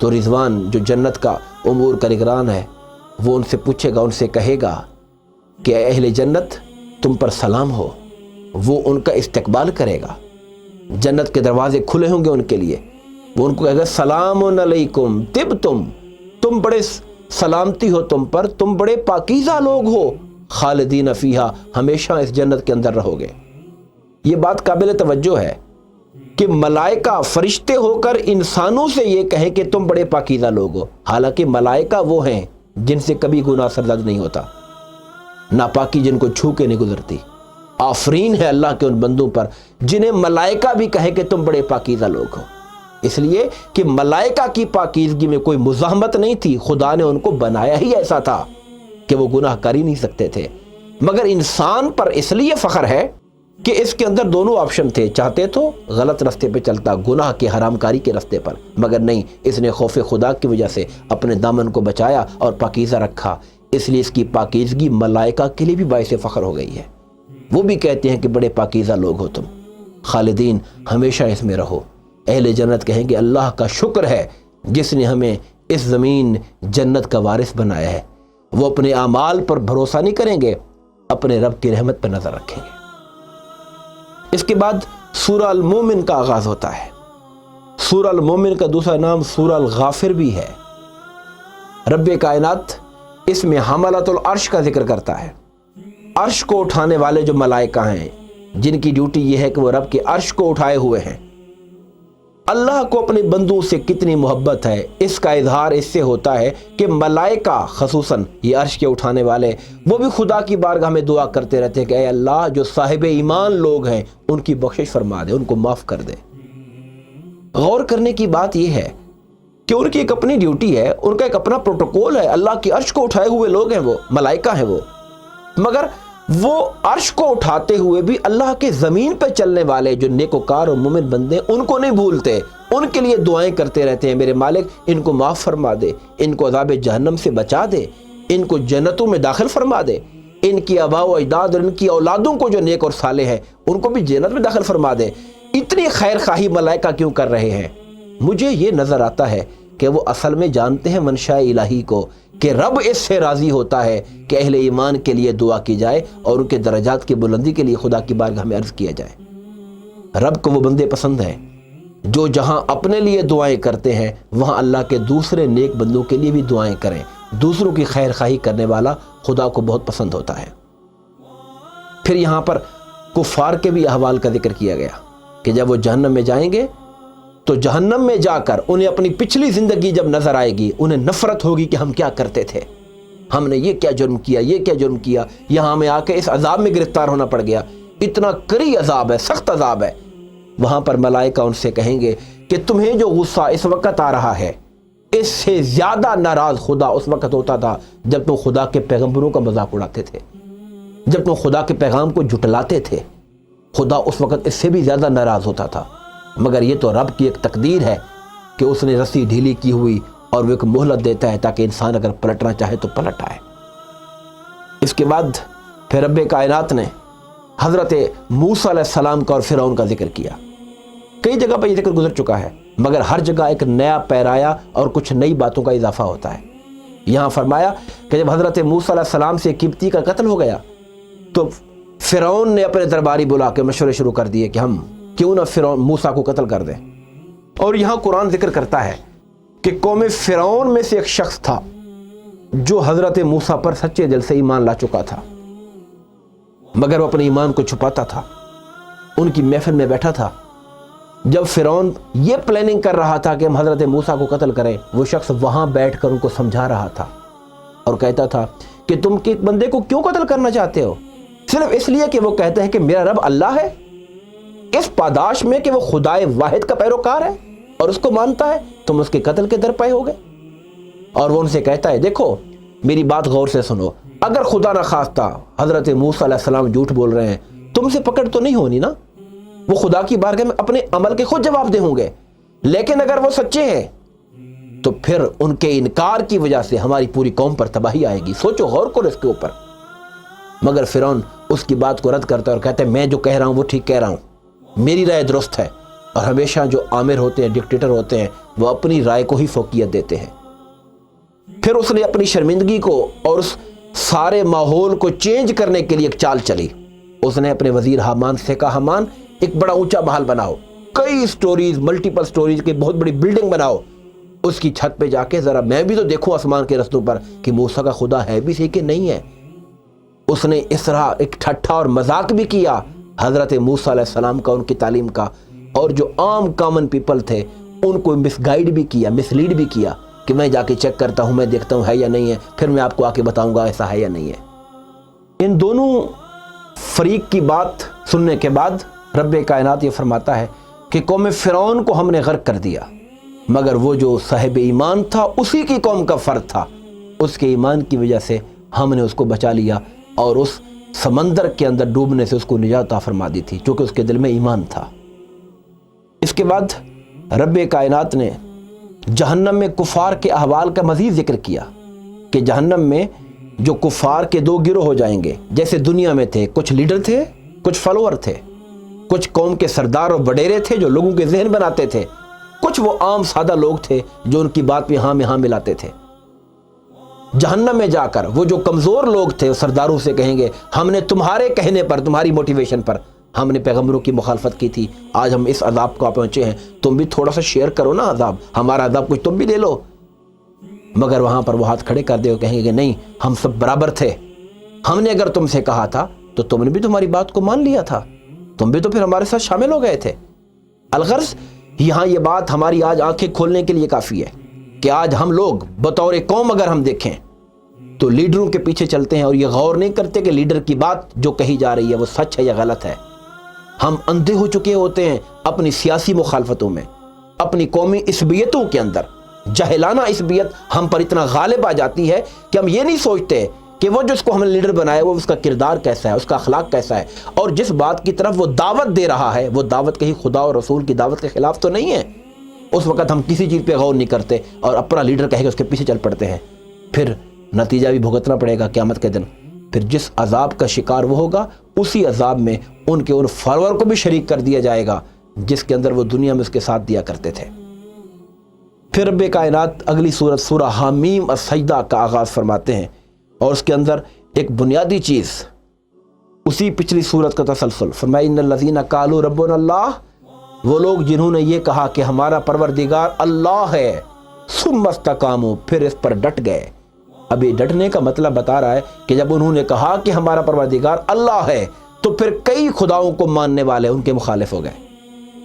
تو رضوان جو جنت کا امور کا نگران ہے وہ ان سے پوچھے گا، ان سے کہے گا کہ اے اہل جنت تم پر سلام ہو. وہ ان کا استقبال کرے گا، جنت کے دروازے کھلے ہوں گے ان کے لیے. وہ ان کو کہے گا سلام علیکم طبتم، تم بڑے سلامتی ہو تم پر، تم بڑے پاکیزہ لوگ ہو، خالدین فیہا، ہمیشہ اس جنت کے اندر رہو گے. یہ بات قابل توجہ ہے کہ ملائکہ فرشتے ہو کر انسانوں سے یہ کہیں کہ تم بڑے پاکیزہ لوگ ہو، حالانکہ ملائکہ وہ ہیں جن سے کبھی گناہ سرزد نہیں ہوتا، ناپاکی جن کو چھو کے نہیں گزرتی. آفرین ہے اللہ کے ان بندوں پر جنہیں ملائکہ بھی کہے کہ تم بڑے پاکیزہ لوگ ہو، اس لیے کہ ملائکہ کی پاکیزگی میں کوئی مزاحمت نہیں تھی. خدا نے ان کو بنایا ہی ایسا تھا کہ وہ گناہ کر ہی نہیں سکتے تھے. مگر انسان پر اس لیے فخر ہے کہ اس کے اندر دونوں آپشن تھے، چاہتے تو غلط رستے پہ چلتا، گناہ کے حرام کاری کے رستے پر، مگر نہیں، اس نے خوف خدا کی وجہ سے اپنے دامن کو بچایا اور پاکیزہ رکھا. اس لیے اس کی پاکیزگی ملائکہ کے لیے بھی باعث فخر ہو گئی ہے. وہ بھی کہتے ہیں کہ بڑے پاکیزہ لوگ ہو تم، خالدین ہمیشہ اس میں رہو. اہل جنت کہیں گے اللہ کا شکر ہے جس نے ہمیں اس زمین جنت کا وارث بنایا ہے. وہ اپنے اعمال پر بھروسہ نہیں کریں گے، اپنے رب کی رحمت پر نظر رکھیں گے. اس کے بعد سورہ المومن کا آغاز ہوتا ہے. سورہ المومن کا دوسرا نام سورہ الغافر بھی ہے. رب کائنات اس میں حملۃ العرش کا ذکر کرتا ہے. عرش کو اٹھانے والے جو ملائکہ ہیں جن کی ڈیوٹی یہ ہے کہ وہ رب کے عرش کو اٹھائے ہوئے ہیں. اللہ کو اپنے بندوں سے کتنی محبت ہے اس کا اظہار اس سے ہوتا ہے کہ ملائکہ خصوصاً یہ عرش کے اٹھانے والے وہ بھی خدا کی بارگاہ میں دعا کرتے رہتے ہیں کہ اے اللہ جو صاحب ایمان لوگ ہیں ان کی بخشش فرما دے، ان کو معاف کر دے. غور کرنے کی بات یہ ہے کہ ان کی ایک اپنی ڈیوٹی ہے، ان کا ایک اپنا پروٹوکول ہے. اللہ کی عرش کو اٹھائے ہوئے لوگ ہیں، وہ ملائکہ ہیں وہ، مگر وہ عرش کو اٹھاتے ہوئے بھی اللہ کے زمین پہ چلنے والے جو نیکوکار اور مومن بندے ان کو نہیں بھولتے، ان کے لیے دعائیں کرتے رہتے ہیں میرے مالک ان کو معاف فرما دے، ان کو عذاب جہنم سے بچا دے، ان کو جنتوں میں داخل فرما دے، ان کی آباء و اجداد اور ان کی اولادوں کو جو نیک اور صالح ہیں ان کو بھی جنت میں داخل فرما دے. اتنی خیر خواہی ملائکہ کیوں کر رہے ہیں؟ مجھے یہ نظر آتا ہے کہ وہ اصل میں جانتے ہیں منشاء الہی کو، کہ رب اس سے راضی ہوتا ہے کہ اہل ایمان کے لیے دعا کی جائے اور ان کے درجات کی بلندی کے لیے خدا کی بارگاہ میں عرض کیا جائے. رب کو وہ بندے پسند ہیں جو جہاں اپنے لیے دعائیں کرتے ہیں وہاں اللہ کے دوسرے نیک بندوں کے لیے بھی دعائیں کریں. دوسروں کی خیر خواہی کرنے والا خدا کو بہت پسند ہوتا ہے. پھر یہاں پر کفار کے بھی احوال کا ذکر کیا گیا کہ جب وہ جہنم میں جائیں گے تو جہنم میں جا کر انہیں اپنی پچھلی زندگی جب نظر آئے گی انہیں نفرت ہوگی کہ ہم کیا کرتے تھے، ہم نے یہ کیا جرم کیا، یہ کیا جرم کیا، یہاں ہمیں آ کے اس عذاب میں گرفتار ہونا پڑ گیا، اتنا کڑی عذاب ہے، سخت عذاب ہے. وہاں پر ملائکہ ان سے کہیں گے کہ تمہیں جو غصہ اس وقت آ رہا ہے اس سے زیادہ ناراض خدا اس وقت ہوتا تھا جب تم خدا کے پیغمبروں کا مذاق اڑاتے تھے، جب تم خدا کے پیغام کو جھٹلاتے تھے. خدا اس وقت اس سے بھی زیادہ ناراض ہوتا تھا. مگر یہ تو رب کی ایک تقدیر ہے کہ اس نے رسی ڈھیلی کی ہوئی اور وہ ایک مہلت دیتا ہے تاکہ انسان اگر پلٹنا چاہے تو پلٹ آئے. اس کے بعد پھر رب کائنات نے حضرت موسیٰ علیہ السلام کا اور فرعون کا ذکر کیا. کئی جگہ پر یہ ذکر گزر چکا ہے مگر ہر جگہ ایک نیا پیرایا اور کچھ نئی باتوں کا اضافہ ہوتا ہے. یہاں فرمایا کہ جب حضرت موسیٰ علیہ السلام سے قبطی کا قتل ہو گیا تو فرعون نے اپنے درباری بلا کے مشورے شروع کر دیے کہ ہم کیوں نہ فرعون موسیٰ کو قتل کر دیں. اور یہاں قرآن ذکر کرتا ہے کہ قوم فرعون میں سے ایک شخص تھا جو حضرت موسیٰ پر سچے دل سے ایمان لا چکا تھا مگر وہ اپنے ایمان کو چھپاتا تھا. ان کی محفل میں بیٹھا تھا. جب فرعون یہ پلاننگ کر رہا تھا کہ ہم حضرت موسیٰ کو قتل کریں وہ شخص وہاں بیٹھ کر ان کو سمجھا رہا تھا اور کہتا تھا کہ تم ایک بندے کو کیوں قتل کرنا چاہتے ہو؟ صرف اس لیے کہ وہ کہتے ہیں کہ میرا رب اللہ ہے، اس پاداش میں کہ وہ خدائے واحد کا پیروکار ہے اور اس کو مانتا ہے تم اس کے قتل کے در پے ہو گئے. اور وہ ان سے کہتا ہے دیکھو میری بات غور سے سنو، اگر خدا نہ خواستہ حضرت موسیٰ علیہ السلام جھوٹ بول رہے ہیں تم سے پکڑ تو نہیں ہونی نا، وہ خدا کی بارگاہ میں اپنے عمل کے خود جواب دہ ہوں گے. لیکن اگر وہ سچے ہیں تو پھر ان کے انکار کی وجہ سے ہماری پوری قوم پر تباہی آئے گی. سوچو غور کرو اس کے اوپر. مگر فرعون اس کی بات کو رد کرتا ہے اور کہتا ہے میں جو کہہ رہا ہوں وہ ٹھیک کہہ رہا ہوں، میری رائے درست ہے. اور ہمیشہ جو آمر ہوتے ہیں، ڈکٹیٹر ہوتے ہیں، وہ اپنی رائے کو ہی فوقیت دیتے ہیں۔ پھر اس نے اپنی شرمندگی کو اور اس سارے ماحول کو چینج کرنے کے لیے ایک چال چلی۔ اس نے اپنے وزیر حامان سے کہا، حامان ایک بڑا اونچا محل بناؤ، کئی سٹوریز، ملٹیپل سٹوریز کی بہت بڑی بلڈنگ بناؤ، اس کی چھت پہ جا کے ذرا میں بھی تو دیکھوں آسمان کے رستوں پر کہ موسیٰ کا خدا ہے بھی صحیح کہ نہیں ہے۔ اس نے اس طرح ایک ٹھٹھا اور مذاق بھی کیا حضرت موسیٰ علیہ السلام کا، ان کی تعلیم کا، اور جو عام کامن پیپل تھے ان کو مس گائیڈ بھی کیا، مس لیڈ بھی کیا کہ میں جا کے چیک کرتا ہوں، میں دیکھتا ہوں ہے یا نہیں ہے، پھر میں آپ کو آ کے بتاؤں گا ایسا ہے یا نہیں ہے۔ ان دونوں فریق کی بات سننے کے بعد رب کائنات یہ فرماتا ہے کہ قوم فرعون کو ہم نے غرق کر دیا، مگر وہ جو صاحب ایمان تھا اسی کی قوم کا فرد تھا، اس کے ایمان کی وجہ سے ہم نے اس کو بچا لیا اور اس سمندر کے اندر ڈوبنے سے اس کو نجات عطا فرما دی تھی، چونکہ اس کے دل میں ایمان تھا۔ اس کے بعد رب کائنات نے جہنم میں کفار کے احوال کا مزید ذکر کیا کہ جہنم میں جو کفار کے دو گروہ ہو جائیں گے، جیسے دنیا میں تھے، کچھ لیڈر تھے، کچھ فالوور تھے، کچھ قوم کے سردار اور وڈیرے تھے جو لوگوں کے ذہن بناتے تھے، کچھ وہ عام سادہ لوگ تھے جو ان کی بات پہ ہاں میں ہاں ملاتے تھے۔ جہنم میں جا کر وہ جو کمزور لوگ تھے سرداروں سے کہیں گے، ہم نے تمہارے کہنے پر، تمہاری موٹیویشن پر ہم نے پیغمبروں کی مخالفت کی تھی، آج ہم اس عذاب کو پہنچے ہیں، تم بھی تھوڑا سا شیئر کرو نا عذاب، ہمارا عذاب کچھ تم بھی لے لو۔ مگر وہاں پر وہ ہاتھ کھڑے کر دے اور کہیں گے کہ نہیں، ہم سب برابر تھے، ہم نے اگر تم سے کہا تھا تو تم نے بھی تمہاری بات کو مان لیا تھا، تم بھی تو پھر ہمارے ساتھ شامل ہو گئے تھے۔ الغرض یہاں یہ بات ہماری آج آنکھیں کھولنے کے لیے کافی ہے کہ آج ہم لوگ بطور قوم اگر ہم دیکھیں تو لیڈروں کے پیچھے چلتے ہیں اور یہ غور نہیں کرتے کہ لیڈر کی بات جو کہی جا رہی ہے وہ سچ ہے یا غلط ہے۔ ہم اندھے ہو چکے ہوتے ہیں اپنی سیاسی مخالفتوں میں، اپنی قومی عصبیتوں کے اندر۔ جاہلانہ عصبیت ہم پر اتنا غالب آ جاتی ہے کہ ہم یہ نہیں سوچتے کہ وہ جس کو ہم نے لیڈر بنایا وہ اس کا کردار کیسا ہے، اس کا اخلاق کیسا ہے، اور جس بات کی طرف وہ دعوت دے رہا ہے وہ دعوت کہیں خدا اور رسول کی دعوت کے خلاف تو نہیں ہے۔ اس وقت ہم کسی چیز پہ غور نہیں کرتے اور اپنا لیڈر کہے گا اس کے پیچھے چل پڑتے ہیں، پھر نتیجہ بھی بھگتنا پڑے گا قیامت کے دن۔ پھر جس عذاب کا شکار وہ ہوگا اسی عذاب میں ان کے ان فالوور کو بھی شریک کر دیا جائے گا جس کے اندر وہ دنیا میں اس کے ساتھ دیا کرتے تھے۔ پھر رب کائنات اگلی سورت سورہ حامیم السجدہ کا آغاز فرماتے ہیں اور اس کے اندر ایک بنیادی چیز اسی پچھلی سورت کا تسلسل فرمایا، ان الذین قالوا ربنا اللہ، وہ لوگ جنہوں نے یہ کہا کہ ہمارا پروردگار اللہ ہے، ثم استقاموا، پھر اس پر ڈٹ گئے۔ ابھی ڈٹنے کا مطلب بتا رہا ہے کہ جب انہوں نے کہا کہ ہمارا پروردگار اللہ ہے تو پھر کئی خداؤں کو ماننے والے ان کے مخالف ہو گئے،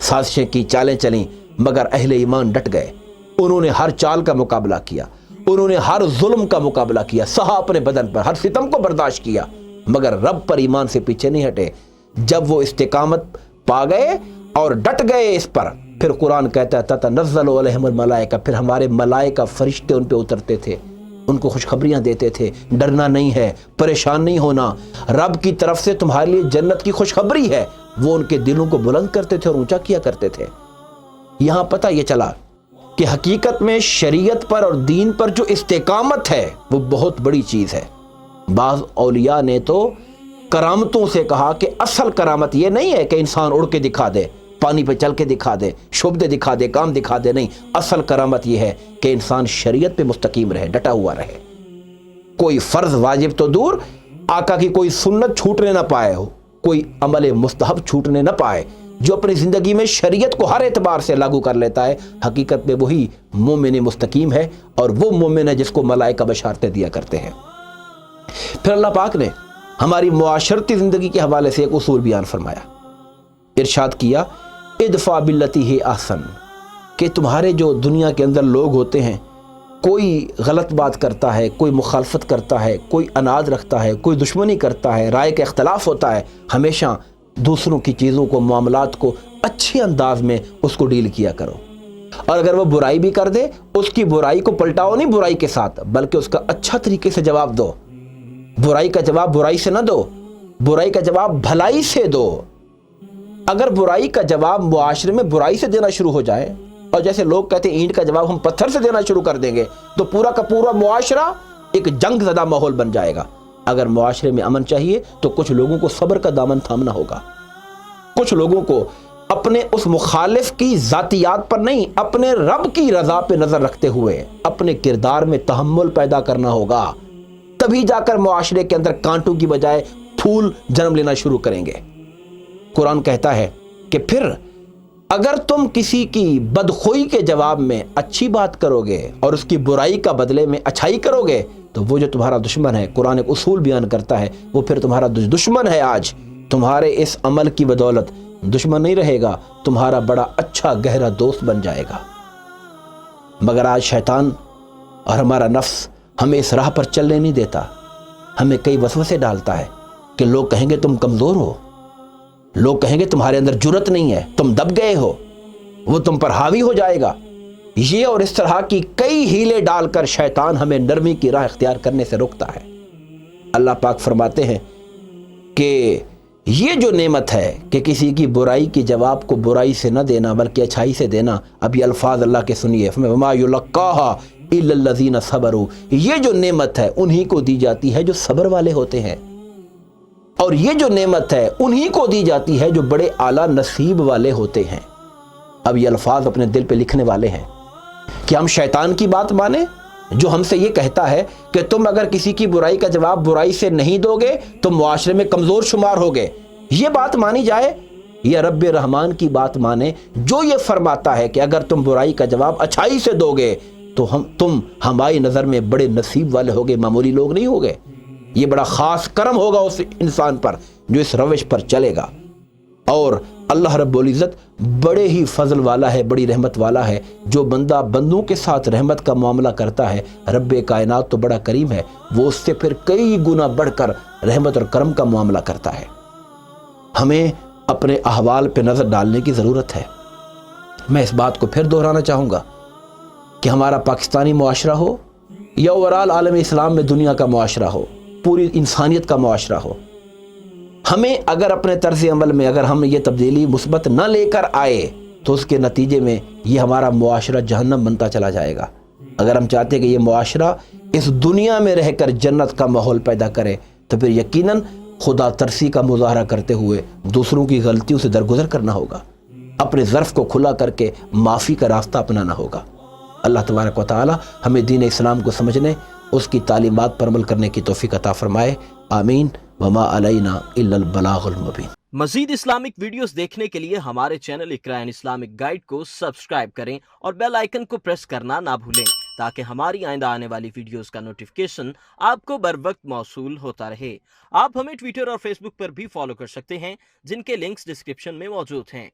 سازشیں کی، چالیں چلیں، مگر اہل ایمان ڈٹ گئے۔ انہوں نے ہر چال کا مقابلہ کیا، انہوں نے ہر ظلم کا مقابلہ کیا، سہا اپنے بدن پر، ہر ستم کو برداشت کیا، مگر رب پر ایمان سے پیچھے نہیں ہٹے۔ جب وہ استقامت پا گئے اور ڈٹ گئے اس پر، پھر قرآن کہتا ہے تتنزل علیہم الملائکہ، پھر ہمارے ملائکہ فرشتے ان پہ اترتے تھے، ان کو خوشخبریاں دیتے تھے، ڈرنا نہیں ہے، پریشان نہیں ہونا، رب کی طرف سے تمہارے لیے جنت کی خوشخبری ہے۔ وہ ان کے دلوں کو بلند کرتے تھے اور اونچا کیا کرتے تھے۔ یہاں پتہ یہ چلا کہ حقیقت میں شریعت پر اور دین پر جو استقامت ہے وہ بہت بڑی چیز ہے۔ بعض اولیاء نے تو کرامتوں سے کہا کہ اصل کرامت یہ نہیں ہے کہ انسان اڑ کے دکھا دے، پانی پہ چل کے دکھا دے، شعبدے دکھا دے، کام دکھا دے، نہیں، اصل کرامت یہ ہے کہ انسان شریعت پہ مستقیم رہے، ڈٹا ہوا رہے، کوئی فرض واجب تو دور، آقا کی کوئی سنت چھوٹنے نہ پائے ہو، کوئی عمل مستحب چھوٹنے نہ پائے۔ جو اپنی زندگی میں شریعت کو ہر اعتبار سے لاگو کر لیتا ہے حقیقت میں وہی مومن مستقیم ہے، اور وہ مومن ہے جس کو ملائکہ بشارتیں دیا کرتے ہیں۔ پھر اللہ پاک نے ہماری معاشرتی زندگی کے حوالے سے ایک اصول بیان فرمایا، ارشاد کیا ادفع باللتی ہی احسن، کہ تمہارے جو دنیا کے اندر لوگ ہوتے ہیں، کوئی غلط بات کرتا ہے، کوئی مخالفت کرتا ہے، کوئی اناد رکھتا ہے، کوئی دشمنی کرتا ہے، رائے کا اختلاف ہوتا ہے، ہمیشہ دوسروں کی چیزوں کو، معاملات کو اچھے انداز میں اس کو ڈیل کیا کرو، اور اگر وہ برائی بھی کر دے اس کی برائی کو پلٹاؤ نہیں برائی کے ساتھ، بلکہ اس کا اچھا طریقے سے جواب دو۔ برائی کا جواب برائی سے نہ دو، برائی کا جواب بھلائی سے دو۔ اگر برائی کا جواب معاشرے میں برائی سے دینا شروع ہو جائے، اور جیسے لوگ کہتے ہیں اینٹ کا جواب ہم پتھر سے دینا شروع کر دیں گے، تو پورا کا پورا معاشرہ ایک جنگ زدہ ماحول بن جائے گا۔ اگر معاشرے میں امن چاہیے تو کچھ لوگوں کو صبر کا دامن تھامنا ہوگا، کچھ لوگوں کو اپنے اس مخالف کی ذاتیات پر نہیں، اپنے رب کی رضا پہ نظر رکھتے ہوئے اپنے کردار میں تحمل پیدا کرنا ہوگا، تبھی جا کر معاشرے کے اندر کانٹوں کی بجائے پھول جنم لینا شروع کریں گے۔ قرآن کہتا ہے کہ پھر اگر تم کسی کی بدخوئی کے جواب میں اچھی بات کرو گے اور اس کی برائی کا بدلے میں اچھائی کرو گے تو وہ جو تمہارا دشمن ہے، قرآن ایک اصول بیان کرتا ہے، وہ پھر تمہارا دشمن ہے، آج تمہارے اس عمل کی بدولت دشمن نہیں رہے گا، تمہارا بڑا اچھا گہرا دوست بن جائے گا۔ مگر آج شیطان اور ہمارا نفس ہمیں اس راہ پر چلنے نہیں دیتا، ہمیں کئی وسوسے ڈالتا ہے کہ لوگ کہیں گے تم کمزور ہو، لوگ کہیں گے تمہارے اندر جرت نہیں ہے، تم دب گئے ہو، وہ تم پر حاوی ہو جائے گا۔ یہ اور اس طرح کی کئی ہیلے ڈال کر شیطان ہمیں نرمی کی راہ اختیار کرنے سے روکتا ہے۔ اللہ پاک فرماتے ہیں کہ یہ جو نعمت ہے کہ کسی کی برائی کے جواب کو برائی سے نہ دینا بلکہ اچھائی سے دینا، اب یہ الفاظ اللہ کے سنیے، وَمَا يُلَقَّاهَا إِلَّا الَّذِينَ صَبَرُوا، یہ جو نعمت ہے انہی کو دی جاتی ہے جو صبر والے ہوتے ہیں، اور یہ جو نعمت ہے انہی کو دی جاتی ہے جو بڑے اعلیٰ نصیب والے ہوتے ہیں۔ اب یہ الفاظ اپنے دل پہ لکھنے والے ہیں کہ ہم شیطان کی بات مانیں جو ہم سے یہ کہتا ہے کہ تم اگر کسی کی برائی کا جواب برائی سے نہیں دو گے تو معاشرے میں کمزور شمار ہوگے، یہ بات مانی جائے، یا رب رحمان کی بات مانے جو یہ فرماتا ہے کہ اگر تم برائی کا جواب اچھائی سے دو گے تو تم ہماری نظر میں بڑے نصیب والے ہوگے، معمولی لوگ نہیں ہوگے، یہ بڑا خاص کرم ہوگا اس انسان پر جو اس روش پر چلے گا۔ اور اللہ رب العزت بڑے ہی فضل والا ہے، بڑی رحمت والا ہے، جو بندہ بندوں کے ساتھ رحمت کا معاملہ کرتا ہے، رب کائنات تو بڑا کریم ہے، وہ اس سے پھر کئی گنا بڑھ کر رحمت اور کرم کا معاملہ کرتا ہے۔ ہمیں اپنے احوال پہ نظر ڈالنے کی ضرورت ہے۔ میں اس بات کو پھر دہرانا چاہوں گا کہ ہمارا پاکستانی معاشرہ ہو یا اوورال عالم اسلام میں دنیا کا معاشرہ ہو، پوری انسانیت کا معاشرہ ہو، ہمیں اگر اپنے طرز عمل میں اگر ہم یہ تبدیلی مثبت نہ لے کر آئے تو اس کے نتیجے میں یہ ہمارا معاشرہ جہنم بنتا چلا جائے گا۔ اگر ہم چاہتے ہیں کہ یہ معاشرہ اس دنیا میں رہ کر جنت کا ماحول پیدا کرے تو پھر یقیناً خدا ترسی کا مظاہرہ کرتے ہوئے دوسروں کی غلطیوں سے درگزر کرنا ہوگا، اپنے ظرف کو کھلا کر کے معافی کا راستہ اپنانا ہوگا۔ اللہ تبارک و تعالی ہمیں دین اسلام کو سمجھنے، اس کی تعلیمات پر عمل کرنے کی توفیق عطا فرمائے، آمین۔ وما علینا الا البلاغ المبین۔ مزید اسلامک ویڈیوز دیکھنے کے لیے ہمارے channel Iqra and Islamic guide کو سبسکرائب کریں اور بیل آئیکن کو پریس کرنا نہ بھولیں تاکہ ہماری آئندہ آنے والی ویڈیوز کا نوٹیفیکیشن آپ کو بر وقت موصول ہوتا رہے۔ آپ ہمیں ٹویٹر اور فیس بک پر بھی فالو کر سکتے ہیں جن کے لنکس ڈسکرپشن میں موجود ہیں۔